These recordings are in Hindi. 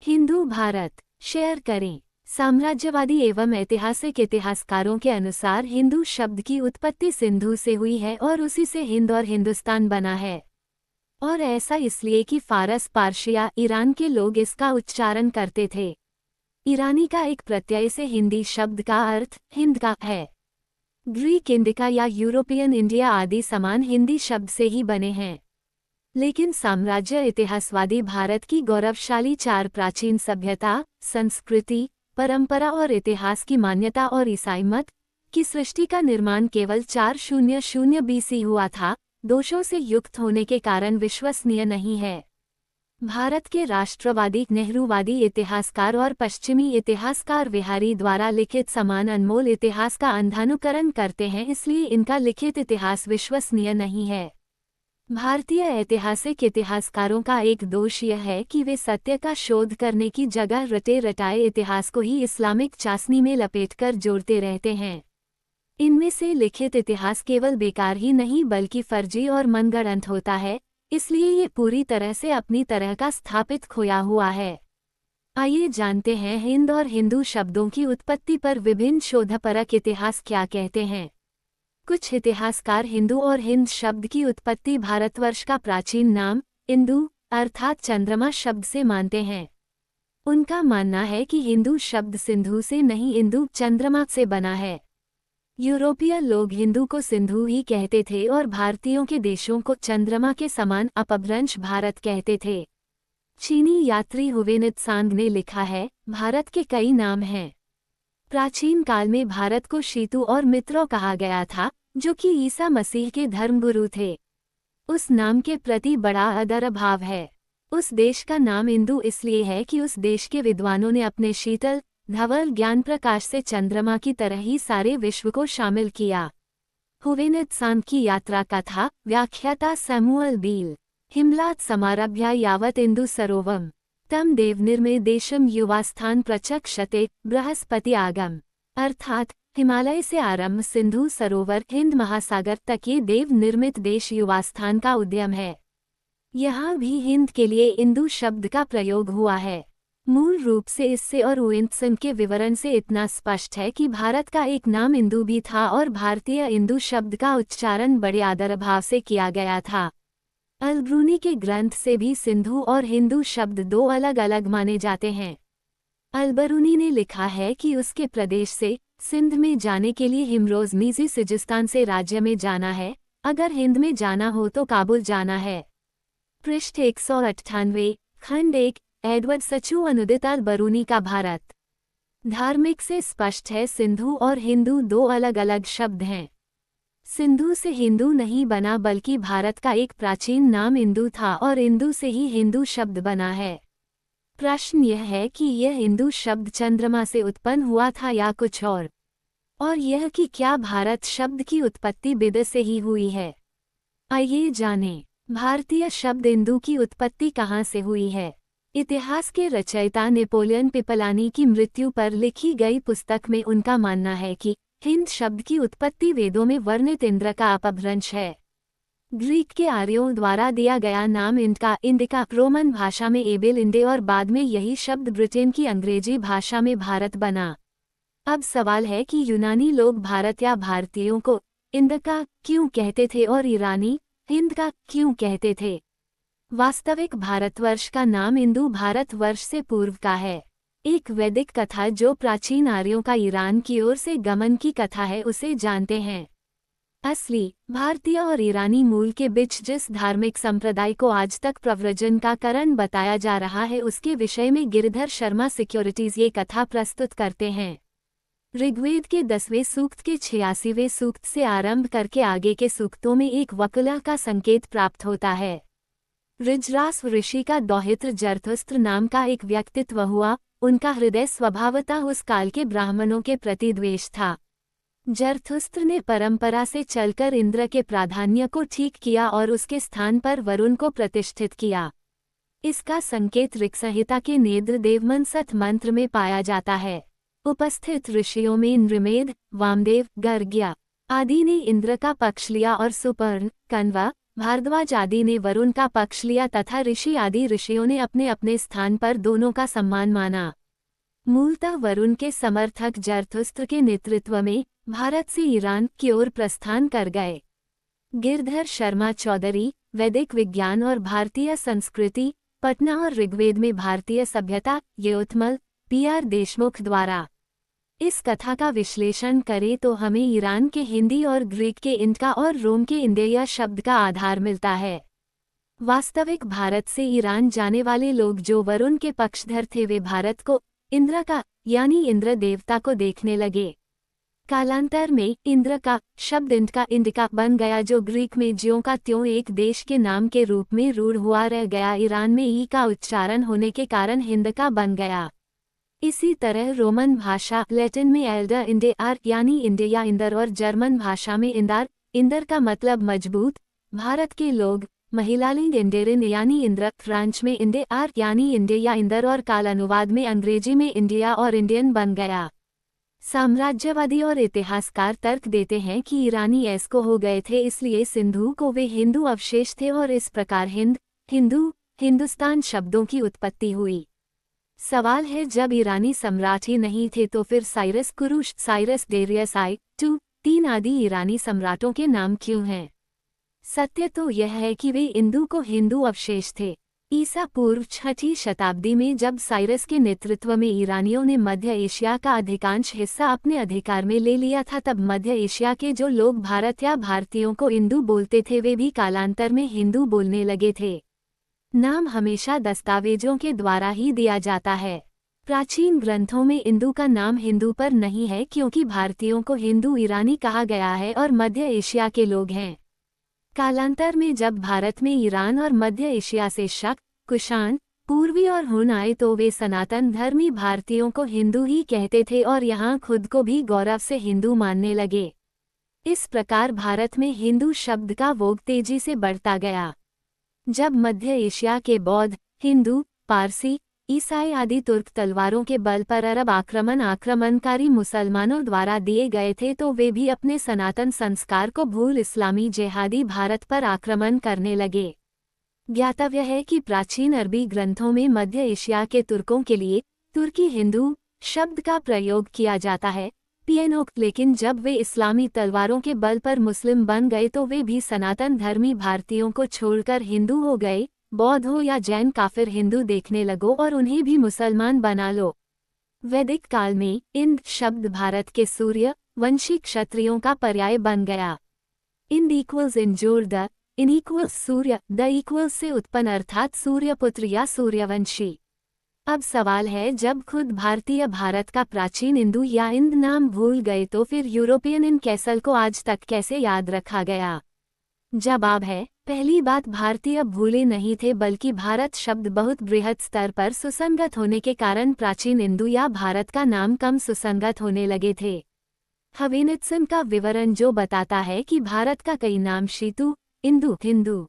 हिंदू भारत शेयर करें। साम्राज्यवादी एवं ऐतिहासिक इतिहासकारों के अनुसार हिंदू शब्द की उत्पत्ति सिंधु से हुई है और उसी से हिंद और हिंदुस्तान बना है। और ऐसा इसलिए कि फारस, पार्शिया, ईरान के लोग इसका उच्चारण करते थे। ईरानी का एक प्रत्यय से हिंदी शब्द का अर्थ हिंद का है। ग्रीक इंडिका या यूरोपियन इंडिया आदि समान हिंदी शब्द से ही बने हैं। लेकिन साम्राज्य इतिहासवादी भारत की गौरवशाली चार प्राचीन सभ्यता, संस्कृति, परंपरा और इतिहास की मान्यता और ईसाई मत की सृष्टि का निर्माण केवल 400 BC हुआ था, दोषों से युक्त होने के कारण विश्वसनीय नहीं है। भारत के राष्ट्रवादी, नेहरूवादी इतिहासकार और पश्चिमी इतिहासकार विहारी द्वारा लिखित समान अनमोल इतिहास का अंधानुकरण करते हैं, इसलिए इनका लिखित इतिहास विश्वसनीय नहीं है। भारतीय ऐतिहासिक इतिहासकारों का एक दोष यह है कि वे सत्य का शोध करने की जगह रटे रटाए इतिहास को ही इस्लामिक चाशनी में लपेटकर जोड़ते रहते हैं। इनमें से लिखित इतिहास केवल बेकार ही नहीं बल्कि फर्जी और मनगढ़ंत होता है, इसलिए ये पूरी तरह से अपनी तरह का स्थापित खोया हुआ है। आइए जानते हैं हिंद और हिंदू शब्दों की उत्पत्ति पर विभिन्न शोधपरक इतिहास क्या कहते हैं। कुछ इतिहासकार हिंदू और हिंद शब्द की उत्पत्ति भारतवर्ष का प्राचीन नाम इंदु अर्थात चंद्रमा शब्द से मानते हैं। उनका मानना है कि हिंदू शब्द सिंधु से नहीं इंदु चंद्रमा से बना है। यूरोपीय लोग हिंदू को सिंधु ही कहते थे और भारतीयों के देशों को चंद्रमा के समान अपभ्रंश भारत कहते थे। चीनी यात्री हुवेनित्सांग ने लिखा है, भारत के कई नाम हैं। प्राचीन काल में भारत को शीतु और मित्रों कहा गया था, जो कि ईसा मसीह के धर्मगुरु थे। उस नाम के प्रति बड़ा आदर भाव है। उस देश का नाम इंदु इसलिए है कि उस देश के विद्वानों ने अपने शीतल धवल ज्ञान प्रकाश से चंद्रमा की तरह ही सारे विश्व को शामिल किया। हुवेनित्सांग की यात्रा कथा व्याख्याता सैमुअल बील। हिमलात समारभ्य यावत इंदु सरोवम तम देवनिर्मेदेशम युवास्थान प्रचक्षते बृहस्पति आगम। अर्थात हिमालय से आरंभ सिंधु सरोवर हिंद महासागर तक ये देव निर्मित देश युवास्थान का उद्यम है। यहाँ भी हिंद के लिए इंदु शब्द का प्रयोग हुआ है। मूल रूप से इससे और हुवेनित्सांग के विवरण से इतना स्पष्ट है कि भारत का एक नाम इंदु भी था और भारतीय इंदु शब्द का उच्चारण बड़े आदर भाव से किया गया था। अलब्रूनी के ग्रंथ से भी सिंधु और हिंदू शब्द दो अलग अलग माने जाते हैं। अलबरूनी ने लिखा है कि उसके प्रदेश से सिंध में जाने के लिए हिमरोज मीज़ी सिजिस्तान से राज्य में जाना है, अगर हिंद में जाना हो तो काबुल जाना है। पृष्ठ 198 खंड 1 एडवर्ड सचू अनुदित अलबरूनी का भारत। धार्मिक से स्पष्ट है सिंधु और हिंदू दो अलग अलग शब्द हैं। सिंधु से हिंदू नहीं बना बल्कि भारत का एक प्राचीन नाम इंदु था और इंदु से ही हिंदू शब्द बना है। प्रश्न यह है कि यह हिंदू शब्द चंद्रमा से उत्पन्न हुआ था या कुछ और यह कि क्या भारत शब्द की उत्पत्ति बिद से ही हुई है। आइए जानें, भारतीय शब्द इंदु की उत्पत्ति कहाँ से हुई है। इतिहास के रचयिता नेपोलियन पिपलानी की मृत्यु पर लिखी गई पुस्तक में उनका मानना है कि हिंद शब्द की उत्पत्ति वेदों में वर्णित इंद्र का अपभ्रंश है। ग्रीक के आर्यों द्वारा दिया गया नाम इंडिका रोमन भाषा में एबेल इंडे और बाद में यही शब्द ब्रिटेन की अंग्रेजी भाषा में भारत बना। अब सवाल है कि यूनानी लोग भारत या भारतीयों को इंडिका क्यों कहते थे और ईरानी हिंद का क्यों कहते थे। वास्तविक भारतवर्ष का नाम इंदु भारतवर्ष से पूर्व का है। एक वैदिक कथा जो प्राचीन आर्यों का ईरान की ओर से गमन की कथा है उसे जानते हैं। असली भारतीय और ईरानी मूल के बीच जिस धार्मिक संप्रदाय को आज तक प्रव्रजन का कारण बताया जा रहा है उसके विषय में गिरिधर शर्मा सिक्योरिटीज ये कथा प्रस्तुत करते हैं। ऋग्वेद के 10वें सूक्त के 86वें सूक्त से आरंभ करके आगे के सूक्तों में एक वकुला का संकेत प्राप्त होता है। ऋजरास ऋषि का दौहित्र जरथुस्त्र नाम का एक व्यक्तित्व हुआ। उनका हृदय स्वभावतः उस काल के ब्राह्मणों के प्रति द्वेष था। जरथुस्त्र ने परंपरा से चलकर इंद्र के प्राधान्य को ठीक किया और उसके स्थान पर वरुण को प्रतिष्ठित किया। इसका संकेत ऋक्संहिता के नेद्र देवमनसथ मंत्र में पाया जाता है। उपस्थित ऋषियों में नृमेध, वामदेव, गर्ग्या आदि ने इंद्र का पक्ष लिया और सुपर्ण, कण्वा, भारद्वाज आदि ने वरुण का पक्ष लिया तथा ऋषि आदि ऋषियों ने अपने अपने स्थान पर दोनों का सम्मान माना। मूलतः वरुण के समर्थक जरथुस्त्र के नेतृत्व में भारत से ईरान की ओर प्रस्थान कर गए। गिरधर शर्मा चौधरी, वैदिक विज्ञान और भारतीय संस्कृति, पटना और ऋग्वेद में भारतीय सभ्यता, यवतमल, पी.आर. देशमुख द्वारा। इस कथा का विश्लेषण करें तो हमें ईरान के हिंदी और ग्रीक के इनका और रोम के इंडिया शब्द का आधार मिलता है। वास्तविक भारत से ईरान जाने वाले लोग जो वरुण के पक्षधर थे वे भारत को इंद्र का यानी इंद्र देवता को देखने लगे। कालांतर में इंद्र का शब्द इंडिका बन गया जो ग्रीक में ज्यों का त्यों एक देश के नाम के रूप में रूढ़ हुआ रह गया। ईरान में ई का उच्चारण होने के कारण हिंद का बन गया। इसी तरह रोमन भाषा लैटिन में एल्डर इंडेआर यानी इंडिया इंदर और जर्मन भाषा में इंदर का मतलब मजबूत। भारत के लोग महिलालिंग इंडेरिन यानी इंद्र, फ्रांच में इंडेआर यानी इंडिया इंदर और काल अनुवाद में अंग्रेजी में इंडिया और इंडियन बन गया। साम्राज्यवादी और इतिहासकार तर्क देते हैं कि ईरानी एस्को हो गए थे इसलिए सिंधु को वे हिंदू अवशेष थे और इस प्रकार हिंदू, हिंदुस्तान शब्दों की उत्पत्ति हुई। सवाल है जब ईरानी सम्राट ही नहीं थे तो फिर साइरस कुरुश, साइरस डेरियस I-II आदि ईरानी सम्राटों के नाम क्यों हैं? सत्य तो यह है कि वे इंदु को हिंदू अवशेष थे। ईसा पूर्व 6वीं शताब्दी में जब साइरस के नेतृत्व में ईरानियों ने मध्य एशिया का अधिकांश हिस्सा अपने अधिकार में ले लिया था तब मध्य एशिया के जो लोग भारत या भारतीयों को इंदु बोलते थे वे भी कालांतर में हिंदू बोलने लगे थे। नाम हमेशा दस्तावेजों के द्वारा ही दिया जाता है। प्राचीन ग्रंथों में इंदु का नाम हिंदू पर नहीं है क्योंकि भारतीयों को हिंदू ईरानी कहा गया है और मध्य एशिया के लोग हैं। कालांतर में जब भारत में ईरान और मध्य एशिया से शक, कुषाण, पूर्वी और हुन आए तो वे सनातन धर्मी भारतीयों को हिंदू ही कहते थे और यहाँ खुद को भी गौरव से हिंदू मानने लगे। इस प्रकार भारत में हिंदू शब्द का वोग तेजी से बढ़ता गया। जब मध्य एशिया के बौद्ध, हिंदू, पारसी, ईसाई आदि तुर्क तलवारों के बल पर अरब आक्रमणकारी मुसलमानों द्वारा दिए गए थे तो वे भी अपने सनातन संस्कार को भूल इस्लामी जेहादी भारत पर आक्रमण करने लगे। ज्ञातव्य है कि प्राचीन अरबी ग्रंथों में मध्य एशिया के तुर्कों के लिए तुर्की हिंदू शब्द का प्रयोग किया जाता है लेकिन जब वे इस्लामी तलवारों के बल पर मुस्लिम बन गए तो वे भी सनातन धर्मी भारतीयों को छोड़कर हिंदू हो गए। बौद्ध हो या जैन काफिर हिंदू देखने लगो और उन्हें भी मुसलमान बना लो। वैदिक काल में इंद शब्द भारत के सूर्य वंशी क्षत्रियों का पर्याय बन गया। इंद equals injure the, in equals Surya, the equals से उत्पन्न अर्थात सूर्यपुत्र या सूर्यवंशी। अब सवाल है जब खुद भारतीय भारत का प्राचीन इंदु या इंद नाम भूल गए तो फिर यूरोपियन इन कैसल को आज तक कैसे याद रखा गया? जवाब है, पहली बात भारतीय भूले नहीं थे बल्कि भारत शब्द बहुत बृहद स्तर पर सुसंगत होने के कारण प्राचीन इंदु या भारत का नाम कम सुसंगत होने लगे थे। हवेनित्सन का विवरण जो बताता है कि भारत का कई नाम शीतु, इंदु, हिंदू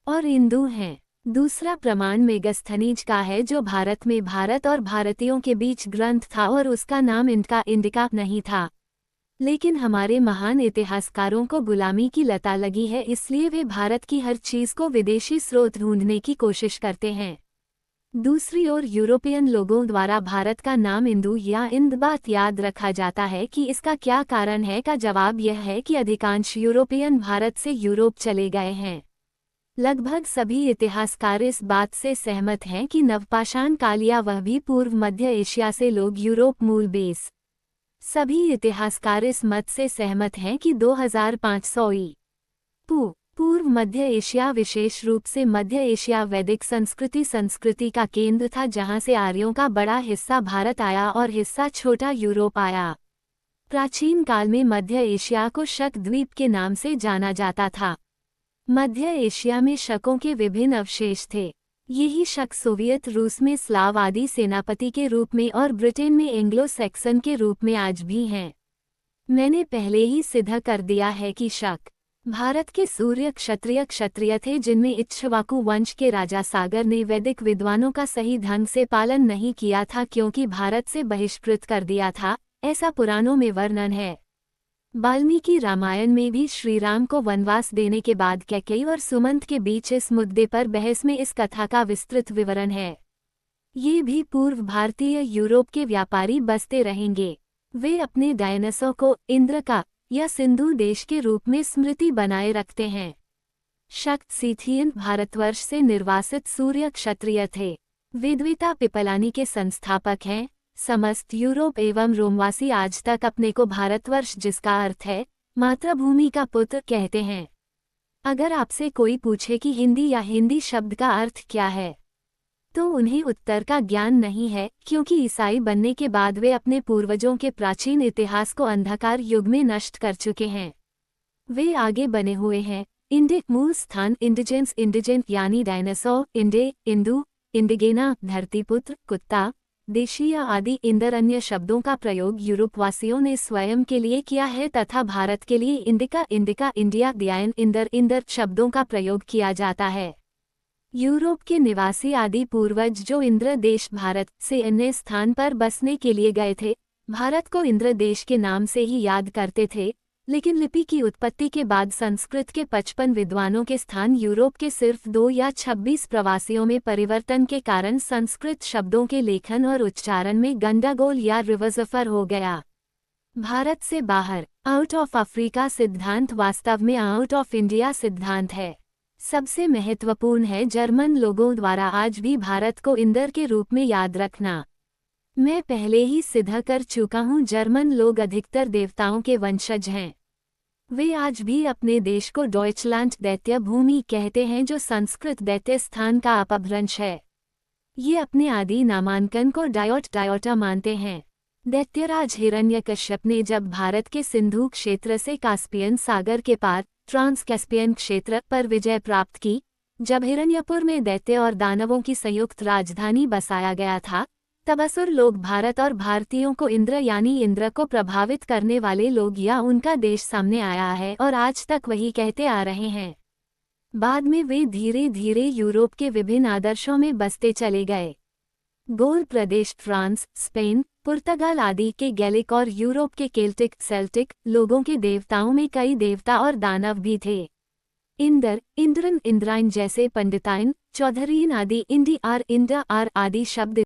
और इंदु हैं। दूसरा प्रमाण मेगस्थनीज का है जो भारत में भारत और भारतीयों के बीच ग्रंथ था और उसका नाम इंडिका नहीं था। लेकिन हमारे महान इतिहासकारों को गुलामी की लता लगी है इसलिए वे भारत की हर चीज को विदेशी स्रोत ढूंढने की कोशिश करते हैं। दूसरी ओर यूरोपियन लोगों द्वारा भारत का नाम इंदु या इंद बात याद रखा जाता है कि इसका क्या कारण है का जवाब यह है कि अधिकांश यूरोपियन भारत से यूरोप चले गए हैं। लगभग सभी इतिहासकार इस बात से सहमत हैं कि नवपाषाण काल या वह भी पूर्व मध्य एशिया से लोग यूरोप मूल बेस। सभी इतिहासकार इस मत से सहमत हैं कि 2500 ई. पूर्व मध्य एशिया विशेष रूप से मध्य एशिया वैदिक संस्कृति का केंद्र था जहां से आर्यों का बड़ा हिस्सा भारत आया और हिस्सा छोटा यूरोप आया। प्राचीन काल में मध्य एशिया को शक द्वीप के नाम से जाना जाता था। मध्य एशिया में शकों के विभिन्न अवशेष थे। यही शक सोवियत रूस में स्लाव आदि सेनापति के रूप में और ब्रिटेन में एंग्लो सैक्सन के रूप में आज भी हैं। मैंने पहले ही सिद्ध कर दिया है कि शक भारत के सूर्य क्षत्रिय थे जिनमें इक्ष्वाकु वंश के राजा सागर ने वैदिक विद्वानों का सही ढंग से पालन नहीं किया था क्योंकि भारत से बहिष्कृत कर दिया था, ऐसा पुराणों में वर्णन है। वाल्मीकि रामायण में भी श्री राम को वनवास देने के बाद कैकेयी और सुमंत के बीच इस मुद्दे पर बहस में इस कथा का विस्तृत विवरण है। ये भी पूर्व भारतीय यूरोप के व्यापारी बसते रहेंगे। वे अपने डायनासोर को इंद्र का या सिंधु देश के रूप में स्मृति बनाए रखते हैं। शक्त सीथियन भारतवर्ष से निर्वासित सूर्य क्षत्रिय थे। विद्विता पिपलानी के संस्थापक हैं। समस्त यूरोप एवं रोमवासी आज तक अपने को भारतवर्ष, जिसका अर्थ है मातृभूमि का पुत्र, कहते हैं। अगर आपसे कोई पूछे कि हिंदी या हिंदी शब्द का अर्थ क्या है, तो उन्हें उत्तर का ज्ञान नहीं है, क्योंकि ईसाई बनने के बाद वे अपने पूर्वजों के प्राचीन इतिहास को अंधकार युग में नष्ट कर चुके हैं। वे आगे बने हुए हैं। इंडिक मूल स्थान इंडिजेंस, इंडिजेंट यानी डायनासोर, इंडे इंदु, इंडिगेना धरतीपुत्र, कुत्ता, देशीय आदि इंदर अन्य शब्दों का प्रयोग यूरोपवासियों ने स्वयं के लिए किया है तथा भारत के लिए इंडिका, इंडिका, इंडिया, दियान, इंदर, इंदर शब्दों का प्रयोग किया जाता है। यूरोप के निवासी आदि पूर्वज जो इंद्र देश भारत से अन्य स्थान पर बसने के लिए गए थे, भारत को इंद्र देश के नाम से ही याद करते थे। लेकिन लिपि की उत्पत्ति के बाद संस्कृत के 55 विद्वानों के स्थान यूरोप के सिर्फ 2 या 26 प्रवासियों में परिवर्तन के कारण संस्कृत शब्दों के लेखन और उच्चारण में गंडागोल या रिवर्सफर हो गया। भारत से बाहर, आउट ऑफ अफ्रीका सिद्धांत वास्तव में आउट ऑफ इंडिया सिद्धांत है। सबसे महत्वपूर्ण है जर्मन लोगों द्वारा आज भी भारत को इंदर के रूप में याद रखना। मैं पहले ही सिद्ध कर चुका हूँ, जर्मन लोग अधिकतर देवताओं के वंशज हैं। वे आज भी अपने देश को डॉयचलैंड दैत्य भूमि कहते हैं, जो संस्कृत दैत्य स्थान का अपभ्रंश है। ये अपने आदि नामांकन को डायोटा मानते हैं। दैत्यराज हिरण्यकश्यप ने जब भारत के सिंधु क्षेत्र से कास्पियन सागर के पार ट्रांस कैस्पियन क्षेत्र पर विजय प्राप्त की, जब हिरण्यपुर में दैत्य और दानवों की संयुक्त राजधानी बसाया गया था, तब असुर लोग भारत और भारतीयों को इंद्र यानी इंद्र को प्रभावित करने वाले लोग या उनका देश सामने आया है और आज तक वही कहते आ रहे हैं। बाद में वे धीरे धीरे यूरोप के विभिन्न आदर्शों में बसते चले गए। गोल प्रदेश फ्रांस, स्पेन, पुर्तगाल आदि के गैलिक और यूरोप के केल्टिक, सेल्टिक लोगों के देवताओं में कई देवता और दानव भी थे। इंदर, इंद्रन, इंद्राइन जैसे पंडिताइन, चौधरीन आदि इंडी आर, इंडा आर आदि शब्द